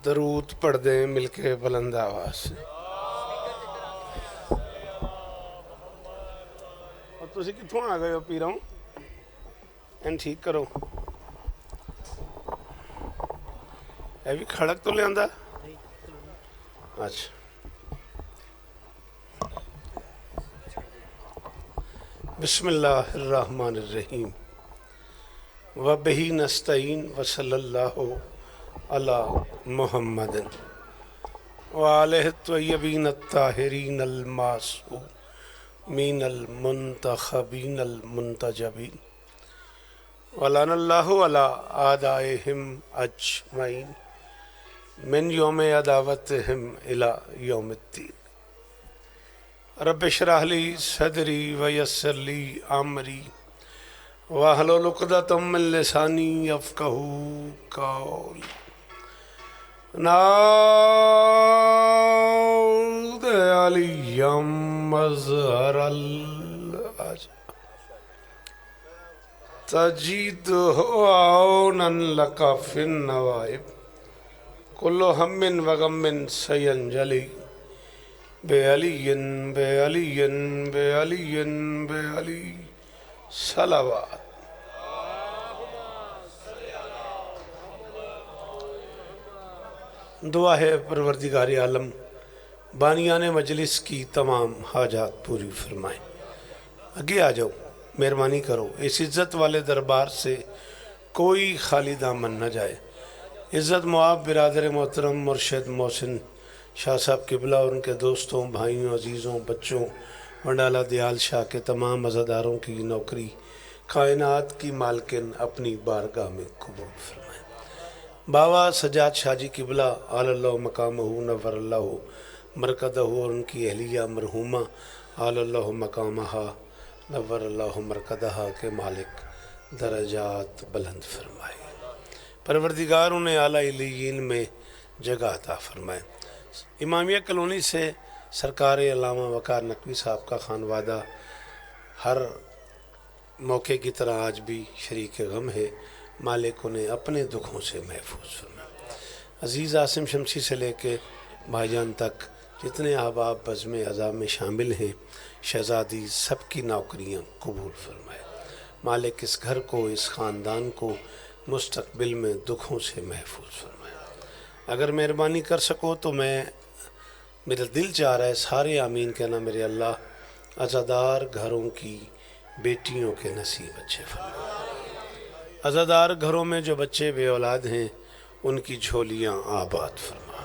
درود پڑھ دیں مل کے بلند آواز سے. اور تسی کتھوں آ گئے ہو پیروں؟ این ٹھیک کرو. اے بھی کھڑک تو لے آندا. اچھا بسم اللہ الرحمن الرحیم وبہ نستعین وصلی اللہ علی محمد وآلہ الطیبین الطاہرین المعصومین المنتخبین المنتجبین ولعن اللہ علی اعدائہم اجمعین من یوم عداوتہم الی یوم الدین. رب اشرح لی صدری ویسر لی امری واحلل عقدۃ من لسانی یفقہوا قولی. نعوذ علی مظہر العجب تجید عونا لک فی النوائب کل ہم وغم سینجلی بعلی بعلی بعلی بعلی صلوات. دعا ہے پروردگار عالم بانیان مجلس کی تمام حاجات پوری فرمائیں. آگے آ جاؤ، مہربانی کرو، اس عزت والے دربار سے کوئی خالی دامن نہ جائے. عزت معاب برادر محترم مرشد محسن شاہ صاحب قبلہ اور ان کے دوستوں، بھائیوں، عزیزوں، بچوں، ونڈالہ دیال شاہ کے تمام عزاداروں کی نوکری کائنات کی مالکن اپنی بارگاہ میں قبول فرمائیں. بابا سجاد شاہ جی قبلہ آل اللہ مقامہ نور اللہ مرکدہ اور ان کی اہلیہ مرحومہ آل اللہ مقامہ نور اللہ مرکدہ کے مالک درجات بلند فرمائے. پروردگار انہیں اعلیٰ علیین میں جگہ عطا فرمائے. امامیہ کلونی سے سرکار علامہ وقار نقوی صاحب کا خانوادہ ہر موقع کی طرح آج بھی شریک غم ہے. مالک انہیں اپنے دکھوں سے محفوظ فرمائے. عزیز عاصم شمسی سے لے کے بھائی جان تک جتنے احباب بزم عزا میں شامل ہیں، شہزادی سب کی نوکریاں قبول فرمائے. مالک اس گھر کو، اس خاندان کو مستقبل میں دکھوں سے محفوظ فرمائے. اگر مہربانی کر سکو تو میرا دل چاہ رہا ہے سارے آمین کہنا. میرے اللہ عزادار گھروں کی بیٹیوں کے نصیب اچھے فرمائے. عزادار گھروں میں جو بچے بے اولاد ہیں ان کی جھولیاں آباد فرما.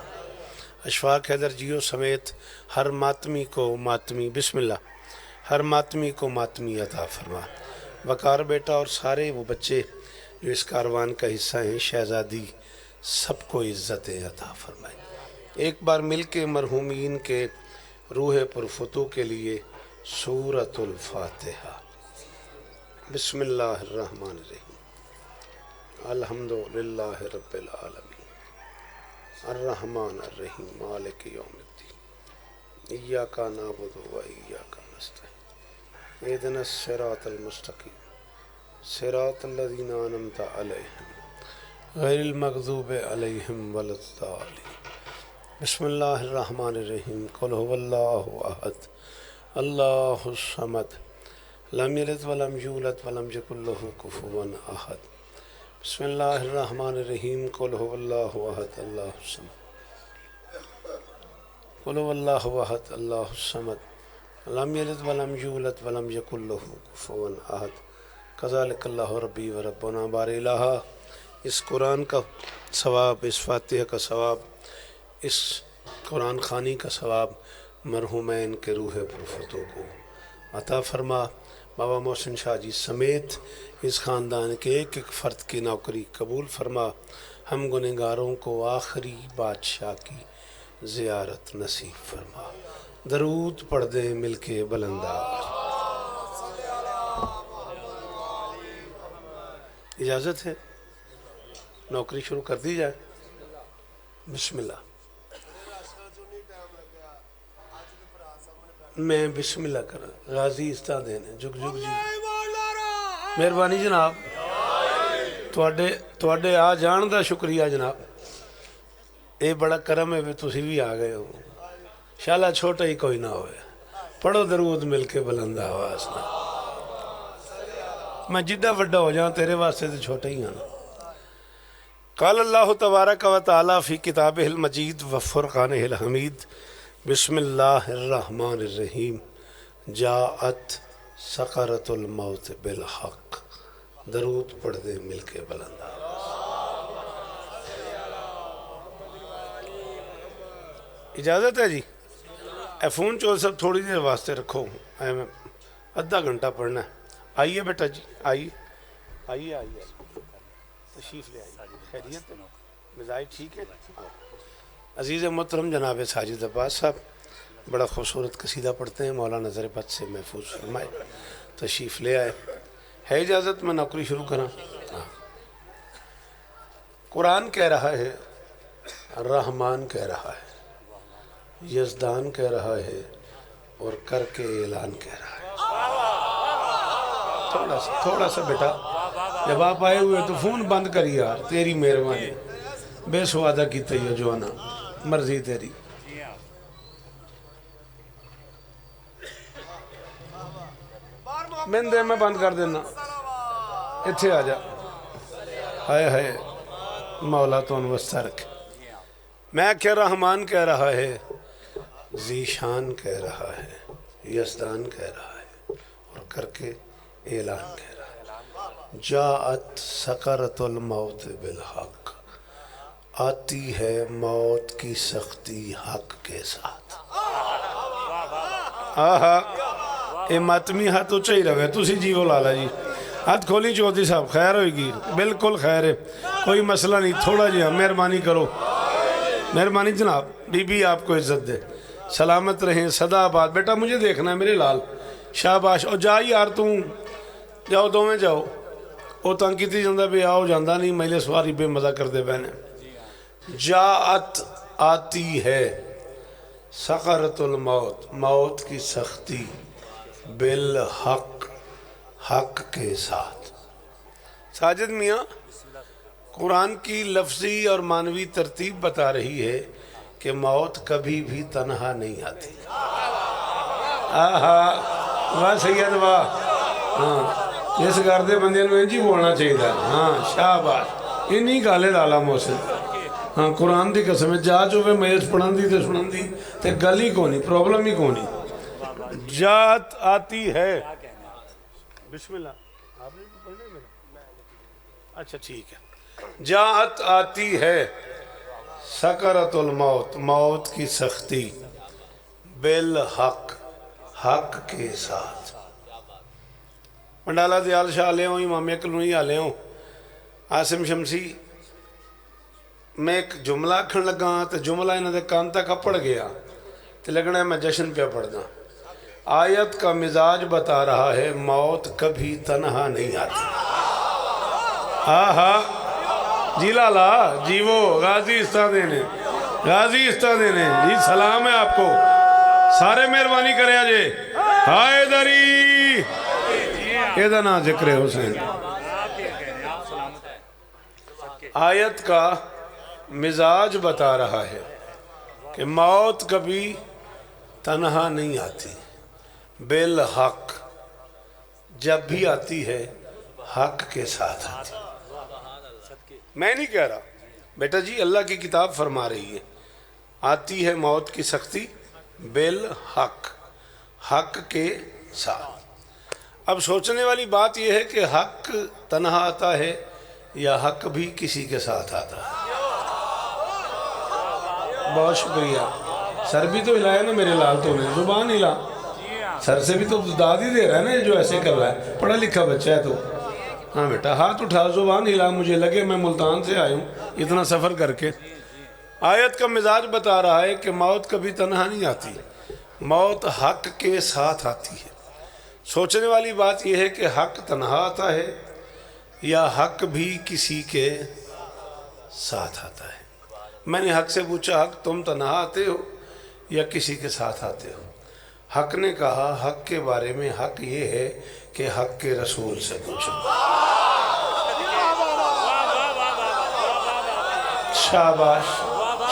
اشفاق حیدر جیو سمیت ہر ماتمی کو ماتمی بسم اللہ ہر ماتمی کو ماتمی عطا فرما. وقار بیٹا اور سارے وہ بچے جو اس کاروان کا حصہ ہیں، شہزادی سب کو عزتیں عطا فرمائے. ایک بار مل کے مرحومین کے روح پرفتو کے لیے سورۃ الفاتحہ. بسم اللہ الرحمن الرحیم الحمد للہ رب العالمین الرحمن الرحیم مالک یوم الدین ایاک نعبد و ایاک نستعین اہدنا الصراط المستقیم صراط الذین انعمت علیہم غیر المغضوب علیہم ولا الضالین. بسم اللہ الرحمن الرحیم قل هو اللہ احد اللہ الصمد لم یلد ولم یولد ولم یکن له کفوا احد. بسم اللہ الرحمن الرحیم قل هو اللہ احد اللہ الصمد قل هو اللہ احد اللہ الصمد لم یلد ولم یولد ولم یکن له کفوا احد. کذالک اللہ ربی و ربنا بار الہ. اس قرآن کا ثواب، اس فاتحہ کا ثواب، اس قرآن خوانی کا ثواب مرحومین کے روح پرفتوں کو عطا فرما. بابا محسن شاہ جی سمیت اس خاندان کے ایک ایک فرد کی نوکری قبول فرما. ہم گنہگاروں کو آخری بادشاہ کی زیارت نصیب فرما. درود پڑھ دیں مل کے بلند آواز. اجازت ہے نوکری شروع کر دی جائے. بسم اللہ. میں بسم اللہ کر غازی استاد دینے جگ جگ جی. مہربانی جناب، تواڈے آ جان دا شکریہ جناب. یہ بڑا کرم ہے بھی تسی بھی آ گئے ہو شالا چھوٹا ہی کوئی نہ ہوئے پڑھو درود مل کے بلند آواز نہ میں جدہ وڈا ہو جاؤں تیرے واسطے تو چھوٹا ہی آنا قال اللہ تبارک و تعالی فی کتابہ المجید و فرقانہ الحمید بسم اللہ الرحمن الرحیم جاءت سکرۃ الموت بالحق درود پڑھ دے مل کے بلند اجازت ہے جی اے فون چول سب تھوڑی دیر واسطے رکھو آدھا گھنٹہ پڑھنا ہے آئیے بیٹا جی آئیے آئیے آئیے تشریف لے آئیے خیریت مزاج ٹھیک ہے عزیز محترم جناب ساجد عباس صاحب بڑا خوبصورت قصیدہ پڑھتے ہیں مولا نظر بد سے محفوظ فرمائے تشریف لے آئے ہے اجازت میں نوکری شروع کرا قرآن کہہ رہا ہے رحمان کہہ رہا ہے یزدان کہہ رہا ہے اور کر کے اعلان کہہ رہا ہے تھوڑا سا بیٹا جب آپ آئے ہوئے تو فون بند کری یار تیری مہربانی بے سوادہ کی تیو جوانا مرضی تیری میں دے میں بند کر دینا اتھے آ جا ہائے ہائے مولا تو انوستہ رکھے میں کہ رحمان کہہ رہا ہے ذیشان کہہ رہا ہے یزدان کہہ رہا ہے اور کر کے اعلان کہہ رہا ہے جاءت سکرۃ الموت بالحق آتی ہے موت کی سختی حق کے ساتھ آہا اے ماتمی ہاتھ تو چاہی رہے تُسی جیو لالا جی ہاتھ کھولی چودھری صاحب خیر ہوئی گی بالکل خیر ہے کوئی مسئلہ نہیں تھوڑا جی مہربانی کرو مہربانی جناب بی بی آپ کو عزت دے سلامت رہیں صدا آباد بیٹا مجھے دیکھنا ہے میرے لال شاباش اور جا یار تم جاؤ دو میں جاؤ وہ تنگ کیتی جاندہ بھی آؤ جاندہ نہیں مہلے سواری بے مزہ کر دے بہنے جاءت آتی ہے سکرۃ الموت موت کی سختی بالحق حق کے ساتھ ساجد میاں قرآن کی لفظی اور معنوی ترتیب بتا رہی ہے کہ موت کبھی بھی تنہا نہیں آتی آہا واہ سید واہ ہاں اس گردے بندے میں جی بولنا چاہیے تھا ہاں شاباش انہی گالے لالا محسن ہاں قرآن دی قسم ہے جا چوے میز پڑھن دی تے سنن دی تے گل ہی کونی پرابلم ہی کونی جات آتی ہے بسم اللہ آپ نے پڑھنے میں اچھا ٹھیک ہے جاءت آتی ہے سکرۃ الموت موت کی سختی بالحق حق کے ساتھ پنڈالا دیال شاہ لے ہوں امام کلونی آلے ہوں عاصم شمسی میں ایک جملہ کھن لگا تو جملہ انہوں نے کان تک پڑ گیا تو لگنا ہے میں جشن پہ پڑھ دا آیت کا مزاج بتا رہا ہے موت کبھی تنہا نہیں آتی آہا جی لالا جی وہ غازی استادینے غازی استادینے جی سلام ہے آپ کو سارے مہربانی کرے آجے ہائے دری ایدہ نا ذکر حسین آیت کا مزاج بتا رہا ہے کہ موت کبھی تنہا نہیں آتی بالحق جب بھی آتی ہے حق کے ساتھ آتی میں نہیں کہہ رہا بیٹا جی اللہ کی کتاب فرما رہی ہے آتی ہے موت کی سختی بالحق حق کے ساتھ اب سوچنے والی بات یہ ہے کہ حق تنہا آتا ہے یا حق بھی کسی کے ساتھ آتا ہے بہت شکریہ سر بھی تو ہلایا نا میرے لال تو نے زبان ہلا سر سے بھی تو داد ہی دے رہا ہے نا جو ایسے کر رہا ہے پڑھا لکھا بچہ ہے تو ہاں بیٹا ہاتھ اٹھا زبان ہلا مجھے لگے میں ملتان سے آیا ہوں اتنا سفر کر کے آیت کا مزاج بتا رہا ہے کہ موت کبھی تنہا نہیں آتی موت حق کے ساتھ آتی ہے سوچنے والی بات یہ ہے کہ حق تنہا آتا ہے یا حق بھی کسی کے ساتھ آتا ہے میں نے حق سے پوچھا حق تم تنہا آتے ہو یا کسی کے ساتھ آتے ہو حق نے کہا حق کے بارے میں حق یہ ہے کہ حق کے رسول سے پوچھو شاباش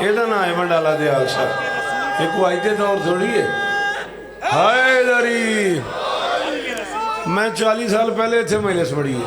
ਇਹਦਾ ਨਾਂ ਹੈ ਬੰਡਾਲਾ ਦਿਆਲ ਸਾਹਿਬ। ਇਹ ਕੋਈ ਅੱਜ ਦੇ ਦੌਰ ਥੋੜੀ ਹੈ। ਹਾਇਦਰੀ, ਮੈਂ 40 ਸਾਲ ਪਹਿਲੇ ਇੱਥੇ ਮਜਲਿਸ ਪੜ੍ਹੀ ਹੈ।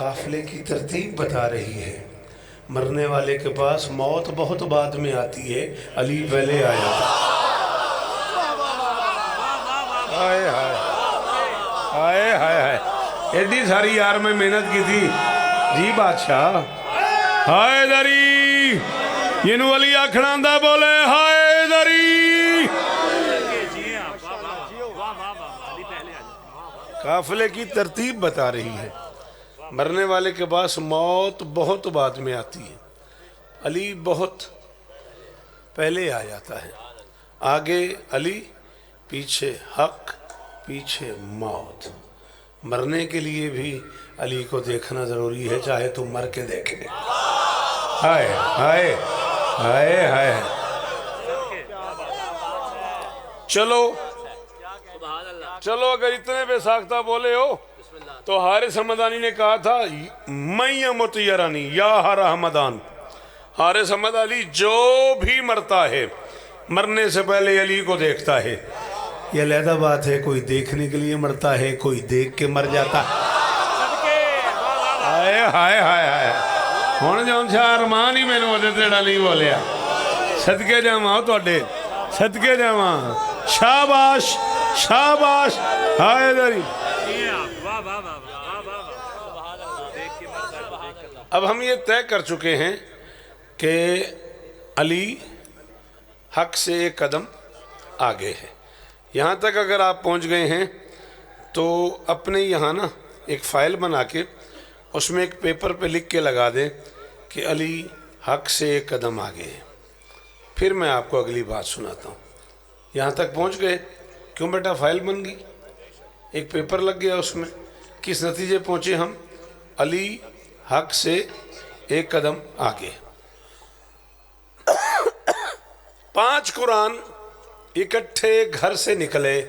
قافلے کی ترتیب بتا رہی ہے. مرنے والے کے پاس موت بہت بعد میں آتی ہے، علی پہلے آیا تھا. ہائے ہائے ہائے ہائے ہائے، ایڈی ساری یار میں محنت کی تھی جی بادشاہ. ہائے دری جنہوں علی آکھنا دا بولے ہائے دری. قافلے کی ترتیب بتا رہی ہے. مرنے والے کے پاس موت بہت بعد میں آتی ہے، علی بہت پہلے آ جاتا ہے. آگے علی، پیچھے حق، پیچھے موت. مرنے کے لیے بھی علی کو دیکھنا ضروری ہے، چاہے تم مر کے دیکھیں. ہائے ہائے ہائے ہائے. چلو چلو، اگر اتنے بے ساختہ بولے ہو تو حارث حمدانی نے کہا تھا میں یمت یرانی یا ہر حمدان. حارث حمد علی جو بھی مرتا ہے مرنے سے پہلے علی کو دیکھتا ہے. یہ علیحدہ بات ہے، کوئی دیکھنے کے لیے مرتا ہے، کوئی دیکھ کے مر جاتا ہے. ہائے ہائے ہائے ہائے. ہون جون شاہ ارمان ہی میں نے وجہ تیڑا نہیں بولیا. صدقے جاواں توڑے، صدقے جاواں. شاباش شاباش. ہائے دری. اب ہم یہ طے کر چکے ہیں کہ علی حق سے ایک قدم آگے ہے. یہاں تک اگر آپ پہنچ گئے ہیں تو اپنے یہاں نا ایک فائل بنا کے اس میں ایک پیپر پہ لکھ کے لگا دیں کہ علی حق سے ایک قدم آگے ہے. پھر میں آپ کو اگلی بات سناتا ہوں. یہاں تک پہنچ گئے؟ کیوں بیٹا؟ فائل بن گئی، ایک پیپر لگ گیا اس میں. کس نتیجے پہنچے ہم؟ علی حق سے ایک قدم آگے. 5 قرآن اکٹھے گھر سے نکلے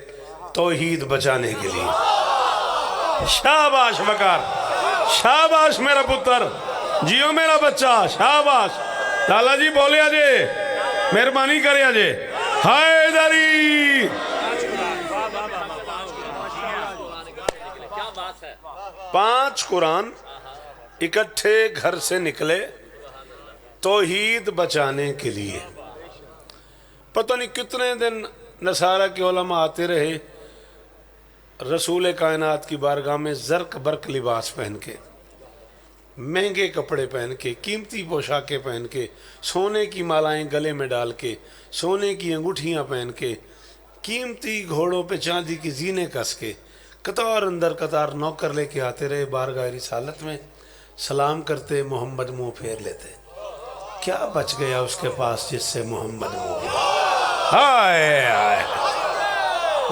توحید بچانے کے لیے. شاباش وقار، شاباش میرا پتر، جیو میرا بچہ، شاباش. لالا جی بولے آجے، مہربانی کرے آجے. ہائے دری. 5 قرآن اکٹھے گھر سے نکلے توحید بچانے کے لیے. پتہ نہیں کتنے دن نصارہ کے علماء آتے رہے رسول کائنات کی بارگاہ میں زرق برق لباس پہن کے، مہنگے کپڑے پہن کے، قیمتی پوشاکیں پہن کے، سونے کی مالائیں گلے میں ڈال کے، سونے کی انگوٹھیاں پہن کے، قیمتی گھوڑوں پہ چاندی کی زینے کس کے، قطار اندر قطار نوکر لے کے آتے رہے بارگاہ رسالت میں. سلام کرتے، محمد منہ پھیر لیتے. کیا بچ گیا اس کے پاس جس سے محمد منہ پھیر؟ ہائے ہائے.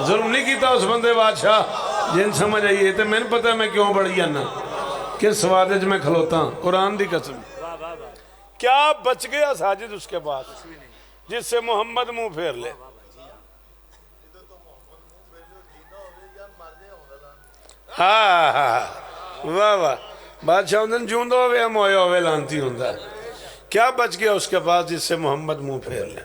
ظلم نہیں کیتا اس بندے بادشاہ جن سمجھ آئیے تو میں نے پتا میں کیوں بڑی جانا، کس وادج میں کھلوتا ہوں. قرآن دی قسم، کیا بچ گیا ساجد اس کے پاس جس سے محمد منہ پھیر لے؟ ہاں ہاں واہ واہ. بادشاہ اندن جوندہ ہوئے مویا ہوئے لانتی ہوندہ. کیا بچ گیا اس کے پاس جس سے محمد منہ پھیر لے؟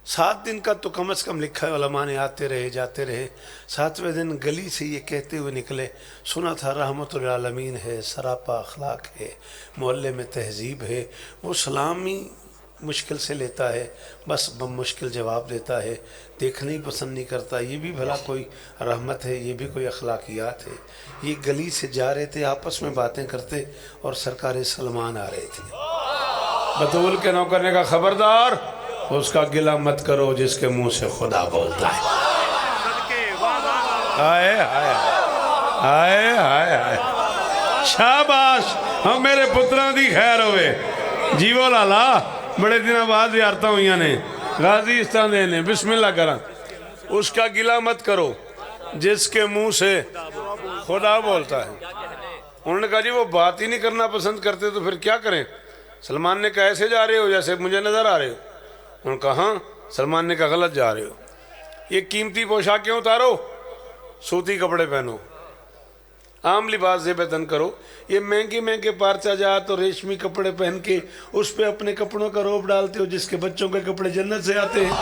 7 دن کا تو کم از کم لکھا ہے علماء نے، آتے رہے جاتے رہے. 7ویں دن گلی سے یہ کہتے ہوئے نکلے، سنا تھا رحمت للعالمین ہے، سراپا اخلاق ہے، محلے میں تہذیب ہے. وہ سلامی مشکل سے لیتا ہے، بس مشکل جواب دیتا ہے، دیکھنا ہی پسند نہیں کرتا. یہ بھی بھلا کوئی رحمت ہے، یہ بھی کوئی اخلاقیات ہے. یہ گلی سے جا رہے تھے، آپس میں باتیں کرتے اور سرکار سلمان آ رہے تھے. بطول کے نوکر نے کہا خبردار اس کا گلہ مت کرو جس کے منہ سے خدا بولتا ہے. آئے آئے آئے آئے آئے. شاباش. ہم میرے پتران دی خیر ہوئے. جیو لالا بڑے دنوں بعد زیارتاں ہوئیاں نے، غازی استان دینے. بسم اللہ کرا. اس کا گلہ مت کرو جس کے منہ سے خدا بولتا ہے. انہوں نے کہا جی وہ بات ہی نہیں کرنا پسند کرتے تو پھر کیا کریں؟ سلمان نے کہا ایسے جا رہے ہو جیسے مجھے نظر آ رہے ہو. انہوں نے کہا ہاں. سلمان نے کہا غلط جا رہے ہو. یہ قیمتی پوشاکیں اتارو، سوتی کپڑے پہنو، عام لباس زیب تن کرو. یہ مہنگے مہنگے پارچہ جات اور ریشمی کپڑے پہن کے اس پہ اپنے کپڑوں کا روب ڈالتے ہو جس کے بچوں کے کپڑے جنت سے آتے ہیں.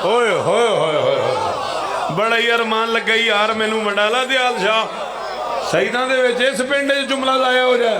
ہوئے ہوئے ہوئے ہوئے. بڑا ہی ارمان لگ گئی یار مینوں منڈالا دیال شاہ. ਸ਼ਹੀਦਾਂ ਦੇ ਵਿੱਚ ਇਸ ਪਿੰਡ 'ਚ ਜੁਮਲਾ ਲਾਇਆ ਹੋ ਜਾਏ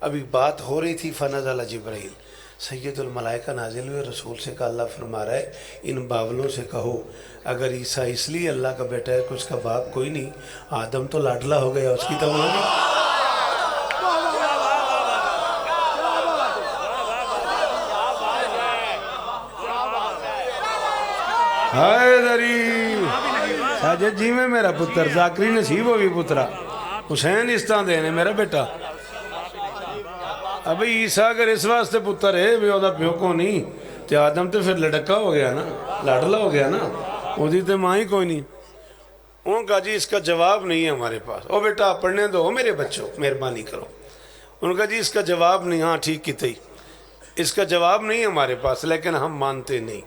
ابھی بات ہو رہی تھی فنزل جبرائیل، سید الملائکہ نازل ہوئے، رسول سے کہا اللہ فرما رہا ہے ان باولوں سے کہو اگر عیسیٰ اس لیے اللہ کا بیٹا ہے کہ اس کا باپ کوئی نہیں، آدم تو لاڈلا ہو گیا، اس کی تو ماں بھی۔ ہائے دری ساجد جی میں میرا پتر ذاکری نصیب ہوگی پترا حسین اس طرح دینے میرا بیٹا۔ ابھی عیسیٰ اگر اس واسطے پتر ہے بھی وہ پیو کو نہیں تے آدم تے پھر لڑکا ہو گیا نا، لاڈلا ہو گیا نا، وہ دی تے ماں ہی کوئی نہیں۔ انہوں کہا جی اس کا جواب نہیں ہے ہمارے پاس۔ او بیٹا پڑھنے دو میرے بچوں، مہربانی کرو۔ انہوں کہا جی اس کا جواب نہیں، ہاں ٹھیک کی تھی، اس کا جواب نہیں ہمارے پاس لیکن ہم مانتے نہیں۔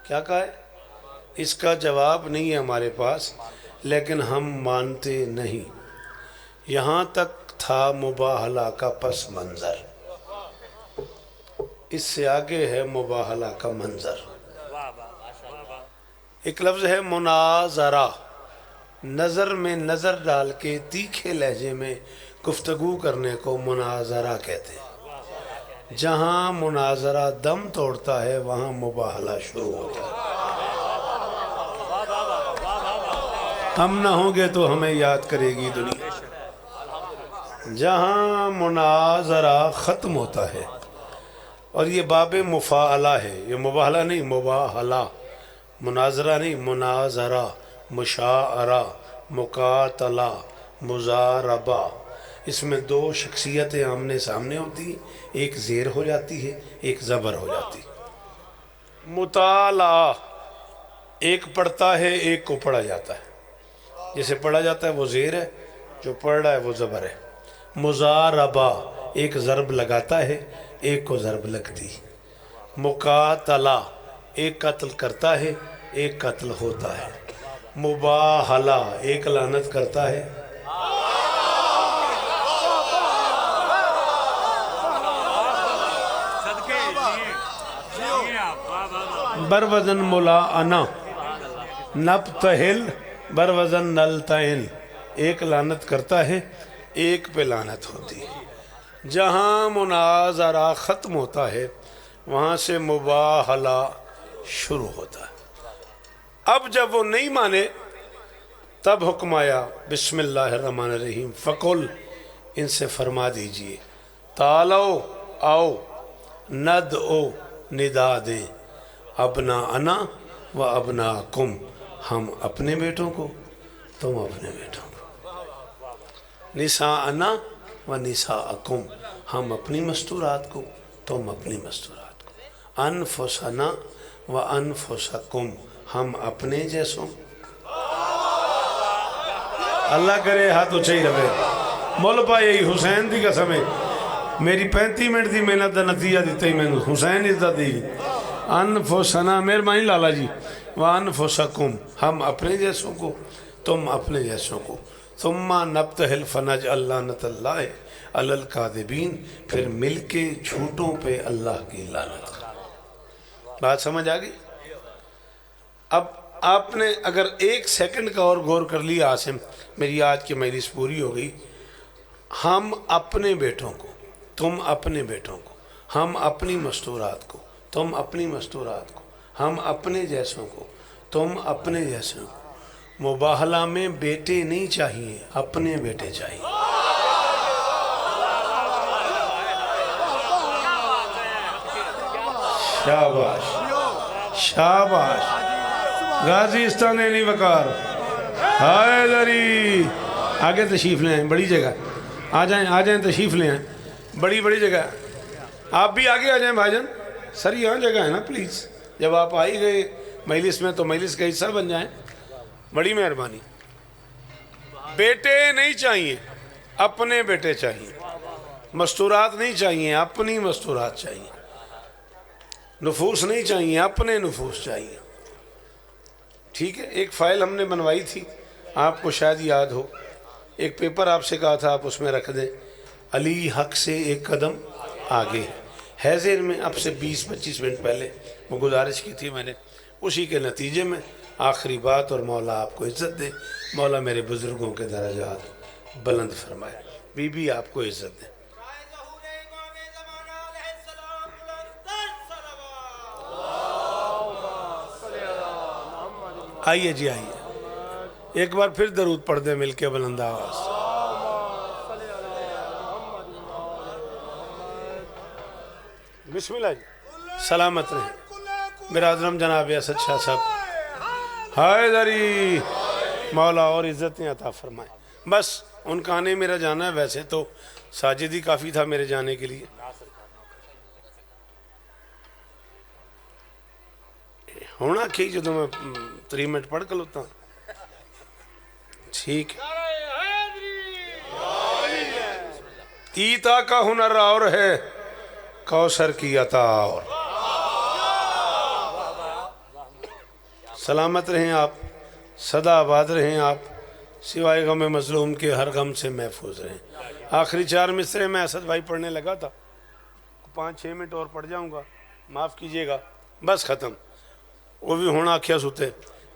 کیا کہا ہے؟ اس کا جواب نہیں ہے ہمارے پاس لیکن ہم مانتے نہیں۔ یہاں تک تھا مباہلہ کا پس منظر، اس سے آگے ہے مباہلہ کا منظر۔ ایک لفظ ہے مناظرہ، نظر میں نظر ڈال کے تیکھے لہجے میں گفتگو کرنے کو مناظرہ کہتے ہیں۔ جہاں مناظرہ دم توڑتا ہے وہاں مباہلہ شروع ہوتا ہے۔ ہم نہ ہوں گے تو ہمیں یاد کرے گی دنیا۔ جہاں مناظرہ ختم ہوتا ہے، اور یہ باب مفاعلہ ہے، یہ مباہلہ نہیں، مباہلہ، مناظرہ نہیں، مناظرہ، مشاعرہ، مقاتلہ، مزاربہ۔ اس میں دو شخصیتیں آمنے سامنے ہوتی ہیں، ایک زیر ہو جاتی ہے، ایک زبر ہو جاتی ہے۔ مطالعہ، ایک پڑھتا ہے ایک کو پڑھا جاتا ہے، جسے پڑھا جاتا ہے وہ زیر ہے، جو پڑھ رہا ہے وہ زبر ہے۔ مزاربہ، ایک ضرب لگاتا ہے ایک کو ضرب لگتی۔ مقاتلہ، ایک قتل کرتا ہے ایک قتل ہوتا ہے۔ مباہلہ، ایک لعنت کرتا ہے بروزن ملاعنہ، نبتہل بروزن نلتہن، ایک لعنت کرتا ہے ایک پہ لعنت ہوتی ہے۔ جہاں مناظرہ ختم ہوتا ہے وہاں سے مباہلہ شروع ہوتا ہے۔ اب جب وہ نہیں مانے تب حکم آیا بسم اللہ الرحمن الرحیم، فقل، ان سے فرما دیجئے، تعالو، آؤ، ندعو، ندا دیں، ابناءنا و ابناءکم، ہم اپنے بیٹوں کو تم اپنے بیٹوں کو، نساءنا و نساءکم، ہم اپنی مستورات کو تم اپنی مستورات کو، انفسنا و انفسکم، ہم اپنے جیسوں۔ اللہ کرے ہاتھ اچھے ہی رہے۔ مول پائے حسین دی قسم ہے، میری 35 منٹ دی محنت دا نتیجہ دیتا ہی میں حسین عزت دی۔ انفسنا، مہربانی لالا جی، وانفسکم، ہم اپنے جیسوں کو تم اپنے جیسوں کو، ثم نبتہل فنجعل لعنت اللہ علی الکاذبین، پھر مل کے جھوٹوں پہ اللہ کی لعنت۔ بات سمجھ آگئی؟ اب آپ نے اگر ایک سیکنڈ کا اور غور کر لیا عاصم، میری آج کی مجلس پوری ہو گئی۔ ہم اپنے بیٹوں کو تم اپنے بیٹوں کو، ہم اپنی مستورات کو تم اپنی مستورات کو، ہم اپنے جیسوں کو تم اپنے جیسوں کو۔ مباہلہ میں بیٹے نہیں چاہیے، اپنے بیٹے چاہیے۔ شاباش شاباش، غازی استانینی وقار، ہائے دری، آگے تشریف لے آئیں، بڑی جگہ آ جائیں تشریف لے آئیں، بڑی جگہ۔ آپ بھی آگے آ جائیں بھائی جان، سر یہاں جگہ ہے نا پلیز، جب آپ آئی گئے مجلس میں تو مجلس کا حصہ بن جائیں، بڑی مہربانی۔ بیٹے نہیں چاہیے، اپنے بیٹے چاہیے۔ مستورات نہیں چاہیے، اپنی مستورات چاہیے۔ نفوس نہیں چاہیے، اپنے نفوس چاہیے۔ ٹھیک ہے، ایک فائل ہم نے بنوائی تھی، آپ کو شاید یاد ہو، ایک پیپر آپ سے کہا تھا آپ اس میں رکھ دیں، علی حق سے ایک قدم آگے ہے ذہن میں، اب سے 20-25 منٹ پہلے وہ گزارش کی تھی میں نے، اسی کے نتیجے میں آخری بات، اور مولا آپ کو عزت دے، مولا میرے بزرگوں کے درجات بلند فرمائے۔ بی بی آپ کو عزت دے. آئیے جی آئیے ایک بار پھر درود پڑھ دیں مل کے بلند آواز. بسم اللہ جی. سلامت رہیں برادرم جناب اسد شاہ صاحب. حیدری مولا اور عزتیں عطا فرمائے. بس ان کا آنے میرا جانا ہے. ویسے تو ساجد ہی کافی تھا میرے جانے کے لیے. ہونا کی جدو میں 3 منٹ پڑھ کر لوتا ہوں. ٹھیک ہے. ایتا کا ہنر اور ہے کوثر کی عطا اور. سلامت رہیں آپ سدا آباد رہیں آپ سوائے غم مظلوم کے ہر غم سے محفوظ رہیں. آخری 4 مصرے میں اسد بھائی پڑھنے لگا تھا 5-6 منٹ اور پڑھ جاؤں گا معاف کیجئے گا بس ختم. وہ بھی ہونا کیا سوتے.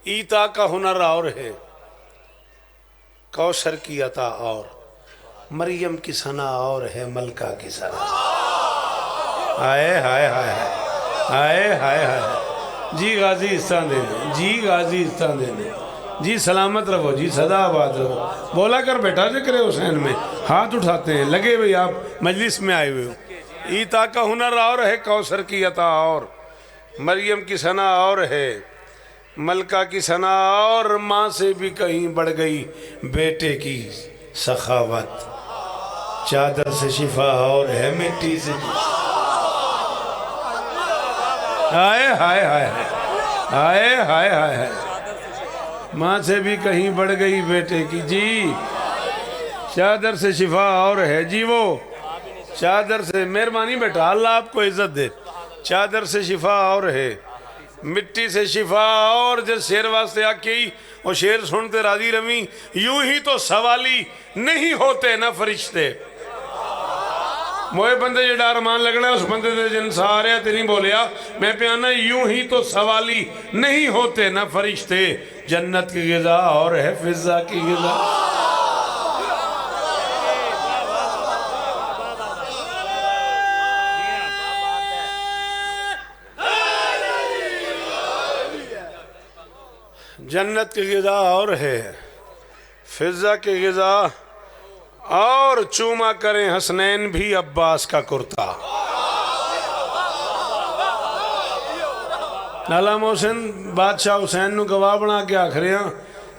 ایتا کا ہنر اور ہے کوثر کی عطا اور مریم کی ثنا اور ہے ملکہ کی ثنا. آئے ہائے ہائے آئے ہائے ہائے. جی غازی استان دینے جی غازی استان دینے جی سلامت رہو جی صدا آباد رہو. بولا کر بیٹا ذکر حسین میں ہاتھ اٹھاتے ہیں لگے بھئی آپ مجلس میں آئے ہوئے ہو. ایتا کا ہنر اور ہے کوثر کی عطا اور مریم کی ثنا اور ہے ملکہ کی ثنا اور ماں سے بھی کہیں بڑھ گئی بیٹے کی سخاوت. چادر سے شفا اور ہے مٹی سے. ہائے ہائے ہائے ہائے ہائے ہائے. ماں سے بھی کہیں بڑھ گئی بیٹے کی. جی چادر سے شفا اور ہے. جی وہ چادر سے مہربانی بیٹا اللہ آپ کو عزت دے. چادر سے شفا اور ہے مٹی سے شفا اور. جس شیر واسطے آکی وہ شیر سنتے راضی رمی. یوں ہی تو سوالی نہیں ہوتے نہ فرشتے. موئے بندے جو ڈارمان لگنا ہے اس بندے دے جن سارے تیری بولیا میں پیانا. یوں ہی تو سوالی نہیں ہوتے نہ فرشتے. جنت کی غذا اور ہے فضا کی غذا. جنت کی غذا اور ہے فضا کی غذا اور چوما کریں حسنین بھی عباس کا کرتا. لالا محسن بادشاہ حسین نو گواہ بنا کے آخریاں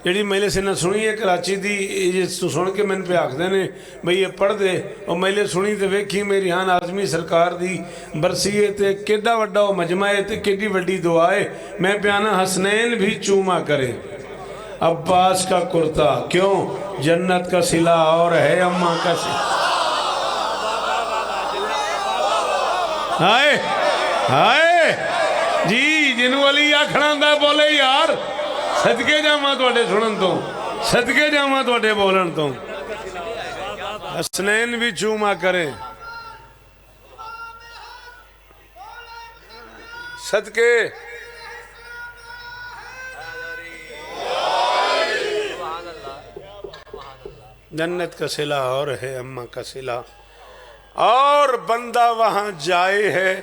جیڑی میلے سے نہ سنی ہے کراچی دی یہ سن کے میں نے پہ آخ دینے بھئی یہ پڑھ دے. اور میلے سنی تے ویکھی میری ہاں آزمی سرکار دی برسیے تے کیڈا وڈا و مجمعے تے کیڈی وڈی دعائے. میں پیانا حسنین بھی چوما کریں عباس کا کرتا. کیوں جنت کا صلہ اور ہے اماں کا صلہ. ہائے ہائے جی جنو علی آکھڑاں دا بولے یار صدقے جاماں توڑے سنن تو صدقے جاماں توڑے بولن تو. حسنین بھی چوما کریں صدقے جنت کا صلہ اور ہے اماں کا صلہ. اور بندہ وہاں جائے ہے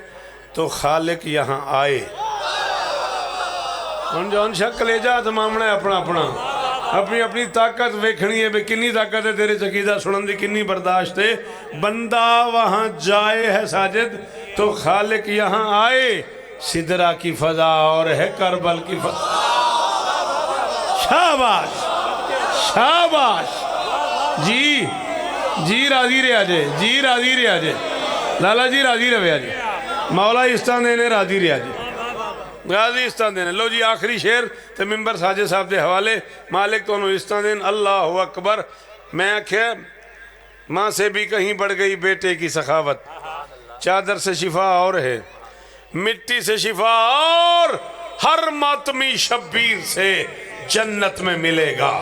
تو خالق یہاں آئے. ان جون شک لے جا تمامنا ہے اپنا اپنا اپنی اپنی طاقت ویکھنی ہے بے کنی طاقت ہے تیرے چقیدہ سنن دی کنی برداشت ہے. بندہ وہاں جائے ہے ساجد تو خالق یہاں آئے. سدرہ کی فضا اور ہے کربل کی فضا. شاباش شاباش. جی جی راضی رہے آجے جی راضی رہے آجے لالا جی راضی رہے آجے. مولا استان دینے راضی رہے آجے غازی استان دینے. لو جی آخری شیر تے ممبر ساجد صاحب دے حوالے مالک تو انہوں استان دین. اللہ اکبر. میں آکھے ماں سے بھی کہیں بڑھ گئی بیٹے کی سخاوت. چادر سے شفا اور ہے مٹی سے شفا اور ہر ماتمی شبیر سے جنت میں ملے گا.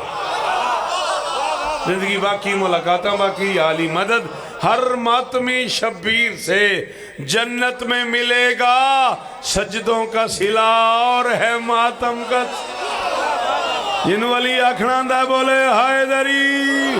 زندگی باقی ملاقاتاں باقی عالی مدد. ہر ماتمی شبیر سے جنت میں ملے گا. سجدوں کا صلہ اور ہے ماتم کا. جن والی آکھنا دا بولے حیدری.